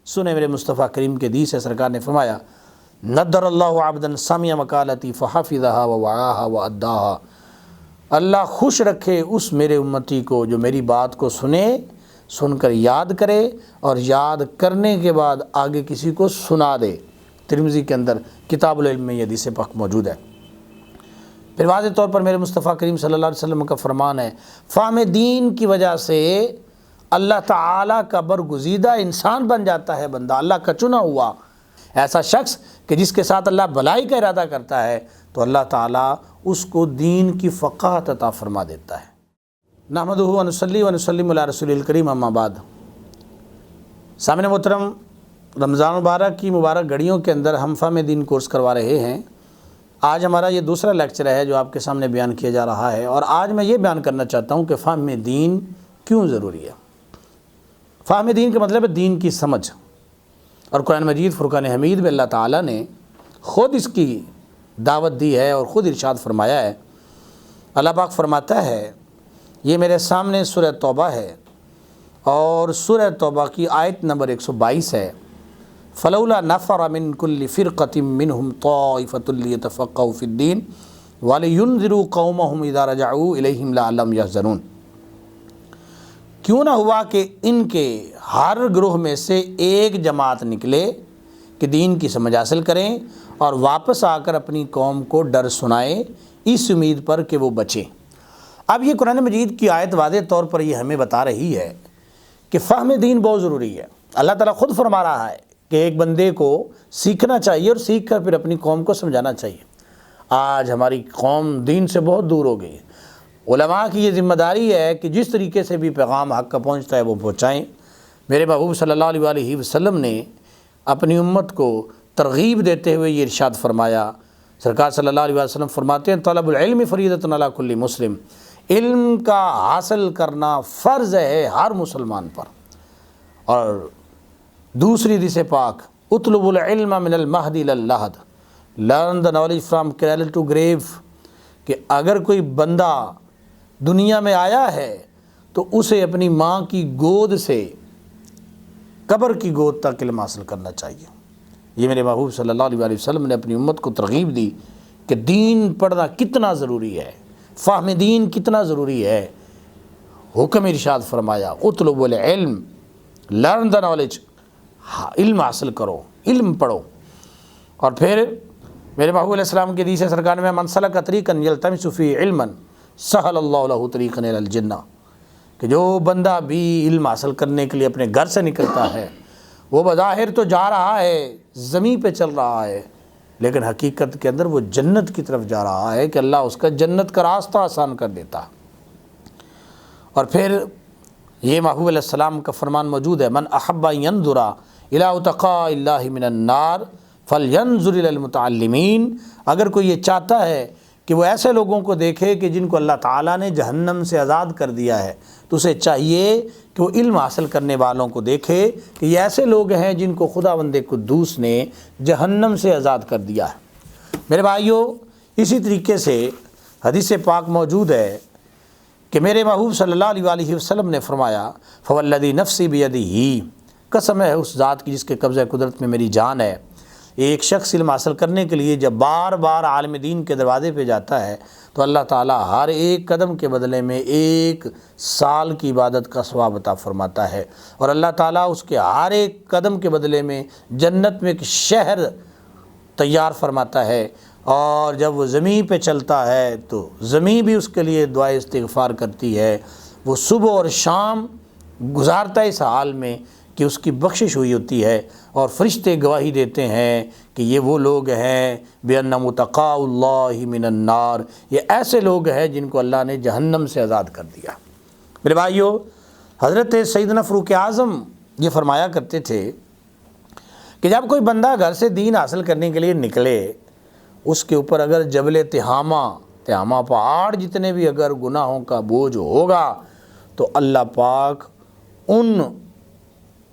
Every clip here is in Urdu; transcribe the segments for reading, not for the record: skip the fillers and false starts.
سنے میرے مصطفیٰ کریم کے حدیث ہے، سرکار نے فرمایا نضر اللہ عبدا سمع مقالتی فحفظها ووعاها واداها، اللہ خوش رکھے اس میرے امتی کو جو میری بات کو سن کر یاد کرے اور یاد کرنے کے بعد آگے کسی کو سنا دے۔ ترمذی کے اندر کتاب العلم میں یہ حدیث پاک موجود ہے۔ پھر واضح طور پر میرے مصطفیٰ کریم صلی اللہ علیہ وسلم کا فرمان ہے، فہم دین کی وجہ سے اللہ تعالیٰ کا برگزیدہ انسان بن جاتا ہے بندہ، اللہ کا چنا ہوا ایسا شخص کہ جس کے ساتھ اللہ بھلائی کا ارادہ کرتا ہے تو اللہ تعالیٰ اس کو دین کی فقاہت عطا فرما دیتا ہے۔ نحمدہ و نصلی و نسلم علی رسول الکریم، اما بعد۔ سامعین محترم، رمضان مبارک کی مبارک گھڑیوں کے اندر ہم فہم دین کورس کروا رہے ہیں۔ آج ہمارا یہ دوسرا لیکچر ہے جو آپ کے سامنے بیان کیا جا رہا ہے، اور آج میں یہ بیان کرنا چاہتا ہوں کہ فہم دین کیوں ضروری ہے۔ فہم دین کا مطلب ہے دین کی سمجھ، اور قرآن مجید فرقان حمید میں اللہ تعالیٰ نے خود اس کی دعوت دی ہے اور خود ارشاد فرمایا ہے۔ اللہ پاک فرماتا ہے، یہ میرے سامنے سورہ توبہ ہے اور سورہ توبہ کی آیت نمبر 122 ہے، فلولا نفر من كل فرقة منهم طائفة ليتفقهوا في الدين ولينذروا قومهم اذا رجعوا اليهم لعلهم يحذرون۔ کیوں نہ ہوا کہ ان کے ہر گروہ میں سے ایک جماعت نکلے کہ دین کی سمجھ حاصل کریں اور واپس آ کر اپنی قوم کو ڈر سنائیں، اس امید پر کہ وہ بچیں۔ اب یہ قرآن مجید کی آیت واضح طور پر یہ ہمیں بتا رہی ہے کہ فہم دین بہت ضروری ہے۔ اللہ تعالیٰ خود فرما رہا ہے کہ ایک بندے کو سیکھنا چاہیے اور سیکھ کر پھر اپنی قوم کو سمجھانا چاہیے۔ آج ہماری قوم دین سے بہت دور ہو گئی ہے۔ علماء کی یہ ذمہ داری ہے کہ جس طریقے سے بھی پیغام حق کا پہنچتا ہے وہ پہنچائیں۔ میرے محبوب صلی اللہ علیہ وسلم نے اپنی امت کو ترغیب دیتے ہوئے یہ ارشاد فرمایا۔ سرکار صلی اللہ علیہ وسلم فرماتے ہیں، طلب العلم فریضۃ علی کل مسلم، علم کا حاصل کرنا فرض ہے ہر مسلمان پر۔ اور دوسری حدیث پاک، اطلب العلم من المہد الی اللحد، learn the knowledge from cradle to grave، کہ اگر کوئی بندہ دنیا میں آیا ہے تو اسے اپنی ماں کی گود سے قبر کی گود تک علم حاصل کرنا چاہیے۔ یہ میرے محبوب صلی اللہ علیہ وسلم نے اپنی امت کو ترغیب دی کہ دین پڑھنا کتنا ضروری ہے، فہم دین کتنا ضروری ہے۔ حکم ارشاد فرمایا، اطلب العلم، لرن the knowledge، علم حاصل کرو، علم پڑھو۔ اور پھر میرے محبوب علیہ السلام کی حدیث ہے، سرکار میں، من سلک طریقا یلتمس فیہ علما سہل اللہ لہ طریقا الی الجنہ، کہ جو بندہ بھی علم حاصل کرنے کے لیے اپنے گھر سے نکلتا ہے وہ بظاہر تو جا رہا ہے، زمین پہ چل رہا ہے، لیکن حقیقت کے اندر وہ جنت کی طرف جا رہا ہے کہ اللہ اس کا جنت کا راستہ آسان کر دیتا۔ اور پھر یہ محبوب علیہ السلام کا فرمان موجود ہے، من احب ان ینظر الی اتقاء اللہ من النار فلینظر الی المتعلمین، اگر کوئی یہ چاہتا ہے کہ وہ ایسے لوگوں کو دیکھے کہ جن کو اللہ تعالیٰ نے جہنم سے آزاد کر دیا ہے، تو اسے چاہیے کہ وہ علم حاصل کرنے والوں کو دیکھے کہ یہ ایسے لوگ ہیں جن کو خداوند قدوس نے جہنم سے آزاد کر دیا ہے۔ میرے بھائیوں، اسی طریقے سے حدیث پاک موجود ہے کہ میرے محبوب صلی اللہ علیہ وسلم نے فرمایا، فوالذی نفسی بیدہ، قسم ہے اس ذات کی جس کے قبضہ قدرت میں میری جان ہے، ایک شخص علم حاصل کرنے کے لیے جب بار بار عالم دین کے دروازے پہ جاتا ہے تو اللہ تعالیٰ ہر ایک قدم کے بدلے میں 1 سال کی عبادت کا ثواب عطا فرماتا ہے، اور اللہ تعالیٰ اس کے ہر ایک قدم کے بدلے میں جنت میں ایک شہر تیار فرماتا ہے، اور جب وہ زمین پہ چلتا ہے تو زمین بھی اس کے لیے دعائے استغفار کرتی ہے۔ وہ صبح اور شام گزارتا ہے اس حال میں کہ اس کی بخشش ہوئی ہوتی ہے، اور فرشتے گواہی دیتے ہیں کہ یہ وہ لوگ ہیں بِأَنَّ مُتَقَاءُ اللَّهِ مِنَ النَّارِ، یہ ایسے لوگ ہیں جن کو اللہ نے جہنم سے آزاد کر دیا۔ میرے بھائیو، حضرت سیدنا فاروق اعظم یہ فرمایا کرتے تھے کہ جب کوئی بندہ گھر سے دین حاصل کرنے کے لیے نکلے، اس کے اوپر اگر جبل تہامہ پہاڑ جتنے بھی اگر گناہوں کا بوجھ ہوگا تو اللہ پاک ان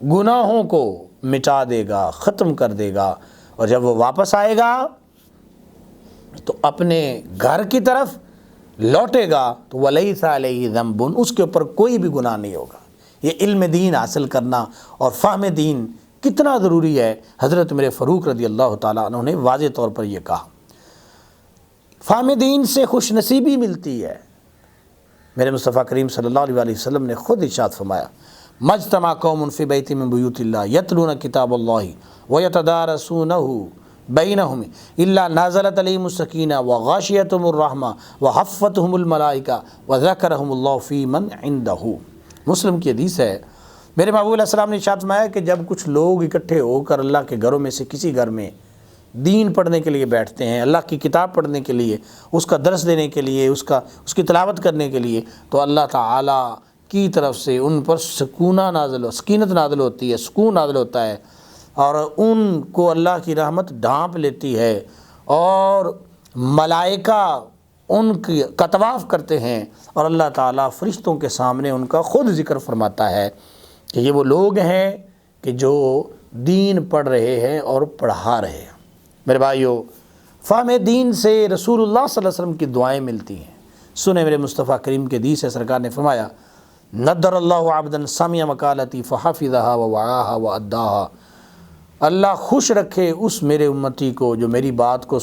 گناہوں کو مٹا دے گا، ختم کر دے گا، اور جب وہ واپس آئے گا تو اپنے گھر کی طرف لوٹے گا تو وَلَيْسَ عَلَيْهِ ذَنْبٌ، اس کے اوپر کوئی بھی گناہ نہیں ہوگا۔ یہ علم دین حاصل کرنا اور فہم دین کتنا ضروری ہے، حضرت میرے فاروق رضی اللہ تعالیٰ عنہ نے واضح طور پر یہ کہا۔ فہم دین سے خوش نصیبی ملتی ہے۔ میرے مصطفیٰ کریم صلی اللہ علیہ وسلم نے خود ارشاد فرمایا، مجتمع قوم فی بیت من بیوت اللہ یتلون کتاب اللہ ویتدارسونہ بینہم الا نازلت علیہم السکینہ وغاشیتہم الرحمہ وحفتہم الملائکہ وذکرہم اللہ فی من عندہ۔ مسلم کی حدیث ہے، میرے محبوب علیہ السلام نے ارشاد فرمایا کہ جب کچھ لوگ اکٹھے ہو کر اللہ کے گھروں میں سے کسی گھر میں دین پڑھنے کے لیے بیٹھتے ہیں، اللہ کی کتاب پڑھنے کے لیے، اس کا درس دینے کے لیے، اس کی تلاوت کرنے کے لیے، تو اللہ تعالیٰ کی طرف سے ان پر سکینت نازل ہوتی ہے، سکون نازل ہوتا ہے، اور ان کو اللہ کی رحمت ڈھانپ لیتی ہے، اور ملائکہ ان کا طواف کرتے ہیں، اور اللہ تعالیٰ فرشتوں کے سامنے ان کا خود ذکر فرماتا ہے کہ یہ وہ لوگ ہیں کہ جو دین پڑھ رہے ہیں اور پڑھا رہے ہیں۔ میرے بھائیو، فہم دین سے رسول اللہ صلی اللہ علیہ وسلم کی دعائیں ملتی ہیں۔ سنیں میرے مصطفیٰ کریم کے حدیث ہے، سرکار نے فرمایا، نضر اللہ عبدا سمع مقالتی فحفظها ووعاها واداها۔ اللہ خوش رکھے اس میرے امتی کو جو میری بات کو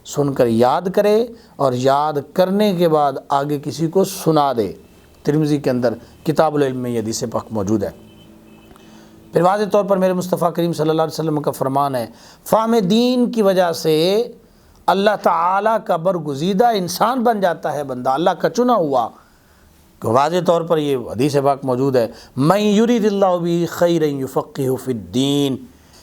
سن کر یاد کرے، اور یاد کرنے کے بعد آگے کسی کو سنا دے۔ ترمذی کے اندر کتاب العلم میں یہ حدیث پاک موجود ہے۔ پھر واضح طور پر میرے مصطفیٰ کریم صلی اللہ علیہ وسلم کا فرمان ہے، فہم دین کی وجہ سے اللہ تعالیٰ کا برگزیدہ انسان بن جاتا ہے بندہ، اللہ کا چنا ہوا۔ واضح طور پر یہ حدیث پاک موجود ہے، من یرید اللہ بہ خیرا یفقہہ فی الدین۔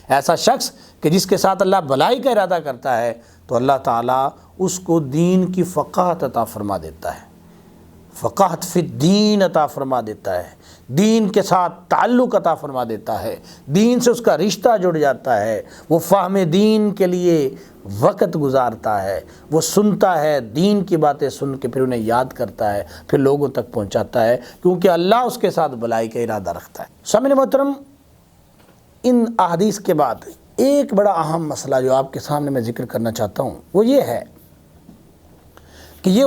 ایسا شخص کہ جس کے ساتھ اللہ بھلائی کا ارادہ کرتا ہے تو اللہ تعالیٰ اس کو دین کی فقاہت عطا فرما دیتا ہے، فقاہت فی الدین عطا فرما دیتا ہے، دین کے ساتھ تعلق عطا فرما دیتا ہے، دین سے اس کا رشتہ جڑ جاتا ہے، وہ فہم دین کے لیے وقت گزارتا ہے، وہ سنتا ہے، دین کی باتیں سن کے پھر انہیں یاد کرتا ہے، پھر لوگوں تک پہنچاتا ہے، کیونکہ اللہ اس کے ساتھ بھلائی کا ارادہ رکھتا ہے۔ سامعین محترم، ان احادیث کے بعد ایک بڑا اہم مسئلہ جو آپ کے سامنے میں ذکر کرنا چاہتا ہوں وہ یہ ہے کہ یہ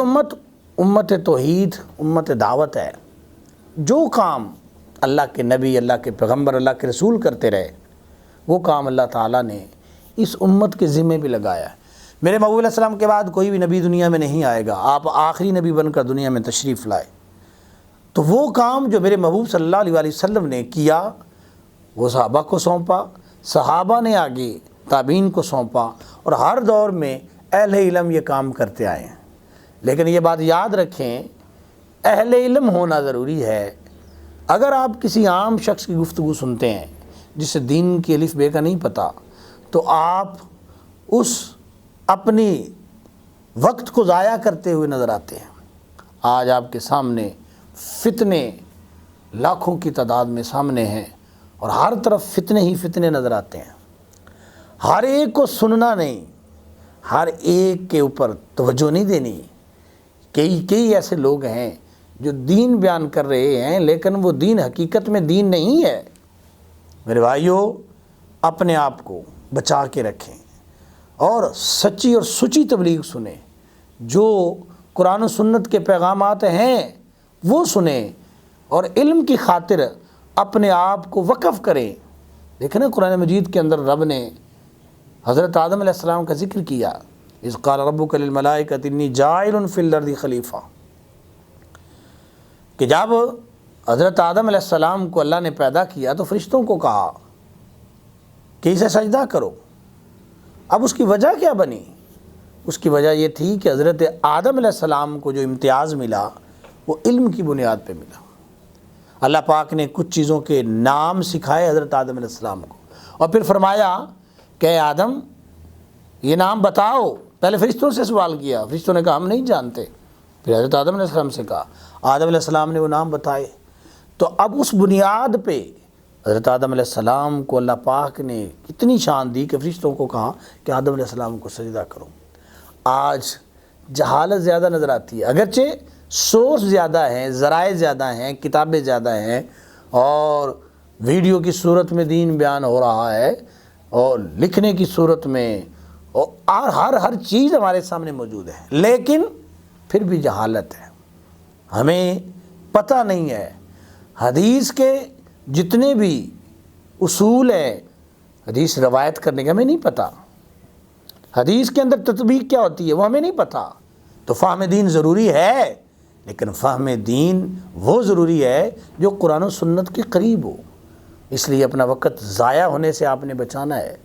امت توحید، امت دعوت ہے۔ جو کام اللہ کے نبی، اللہ کے پیغمبر، اللہ کے رسول کرتے رہے، وہ کام اللہ تعالیٰ نے اس امت کے ذمے بھی لگایا ہے۔ میرے محبوب علیہ السلام کے بعد کوئی بھی نبی دنیا میں نہیں آئے گا، آپ آخری نبی بن کر دنیا میں تشریف لائے، تو وہ کام جو میرے محبوب صلی اللہ علیہ وسلم نے کیا وہ صحابہ کو سونپا، صحابہ نے آگے تابعین کو سونپا، اور ہر دور میں اہل علم یہ کام کرتے آئے ہیں۔ لیکن یہ بات یاد رکھیں، اہل علم ہونا ضروری ہے۔ اگر آپ کسی عام شخص کی گفتگو سنتے ہیں جسے دین کی الف بے کا نہیں پتہ، تو آپ اس اپنی وقت کو ضائع کرتے ہوئے نظر آتے ہیں۔ آج آپ کے سامنے فتنے لاکھوں کی تعداد میں سامنے ہیں، اور ہر طرف فتنے ہی فتنے نظر آتے ہیں۔ ہر ایک کو سننا نہیں، ہر ایک کے اوپر توجہ نہیں دینی۔ کئی ایسے لوگ ہیں جو دین بیان کر رہے ہیں لیکن وہ دین حقیقت میں دین نہیں ہے۔ میرے بھائیوں، اپنے آپ کو بچا کے رکھیں اور سچی اور سچی تبلیغ سنیں، جو قرآن و سنت کے پیغامات ہیں وہ سنیں، اور علم کی خاطر اپنے آپ کو وقف کریں۔ دیکھیں نا، قرآن مجید کے اندر رب نے حضرت آدم علیہ السلام کا ذکر کیا، اذ قال ربک للملائکۃ انی جاعل فی الارض خلیفہ، کہ جب حضرت آدم علیہ السلام کو اللہ نے پیدا کیا تو فرشتوں کو کہا کہ اسے سجدہ کرو۔ اب اس کی وجہ کیا بنی؟ اس کی وجہ یہ تھی کہ حضرت آدم علیہ السلام کو جو امتیاز ملا وہ علم کی بنیاد پہ ملا۔ اللہ پاک نے کچھ چیزوں کے نام سکھائے حضرت آدم علیہ السلام کو، اور پھر فرمایا کہ اے آدم یہ نام بتاؤ۔ پہلے فرشتوں سے سوال کیا، فرشتوں نے کہا ہم نہیں جانتے۔ پھر حضرت آدم علیہ السلام سے کہا، آدم علیہ السلام نے وہ نام بتائے۔ تو اب اس بنیاد پہ حضرت آدم علیہ السلام کو اللہ پاک نے اتنی شان دی کہ فرشتوں کو کہا کہ آدم علیہ السلام کو سجدہ کرو۔ آج جہالت زیادہ نظر آتی ہے، اگرچہ سورس زیادہ ہیں، ذرائع زیادہ ہیں، کتابیں زیادہ ہیں، اور ویڈیو کی صورت میں دین بیان ہو رہا ہے، اور لکھنے کی صورت میں، اور ہر چیز ہمارے سامنے موجود ہے، لیکن پھر بھی جہالت ہے، ہمیں پتہ نہیں ہے۔ حدیث کے جتنے بھی اصول ہے، حدیث روایت کرنے کا ہمیں نہیں پتہ، حدیث کے اندر تطبیق کیا ہوتی ہے وہ ہمیں نہیں پتہ۔ تو فہم دین ضروری ہے، لیکن فہم دین وہ ضروری ہے جو قرآن و سنت کے قریب ہو۔ اس لیے اپنا وقت ضائع ہونے سے آپ نے بچانا ہے،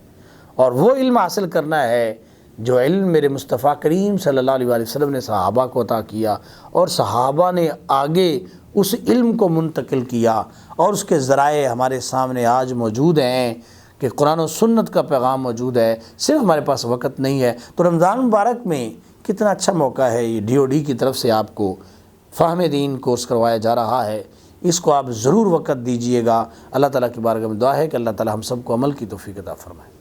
اور وہ علم حاصل کرنا ہے جو علم میرے مصطفیٰ کریم صلی اللہ علیہ وسلم نے صحابہ کو عطا کیا، اور صحابہ نے آگے اس علم کو منتقل کیا، اور اس کے ذرائع ہمارے سامنے آج موجود ہیں کہ قرآن و سنت کا پیغام موجود ہے، صرف ہمارے پاس وقت نہیں ہے۔ تو رمضان مبارک میں کتنا اچھا موقع ہے، یہ DOD کی طرف سے آپ کو فہم دین کورس کروایا جا رہا ہے، اس کو آپ ضرور وقت دیجئے گا۔ اللہ تعالیٰ کی بارگاہ میں دعا ہے کہ اللہ تعالیٰ ہم سب کو عمل کی توفیق عطا فرمائے۔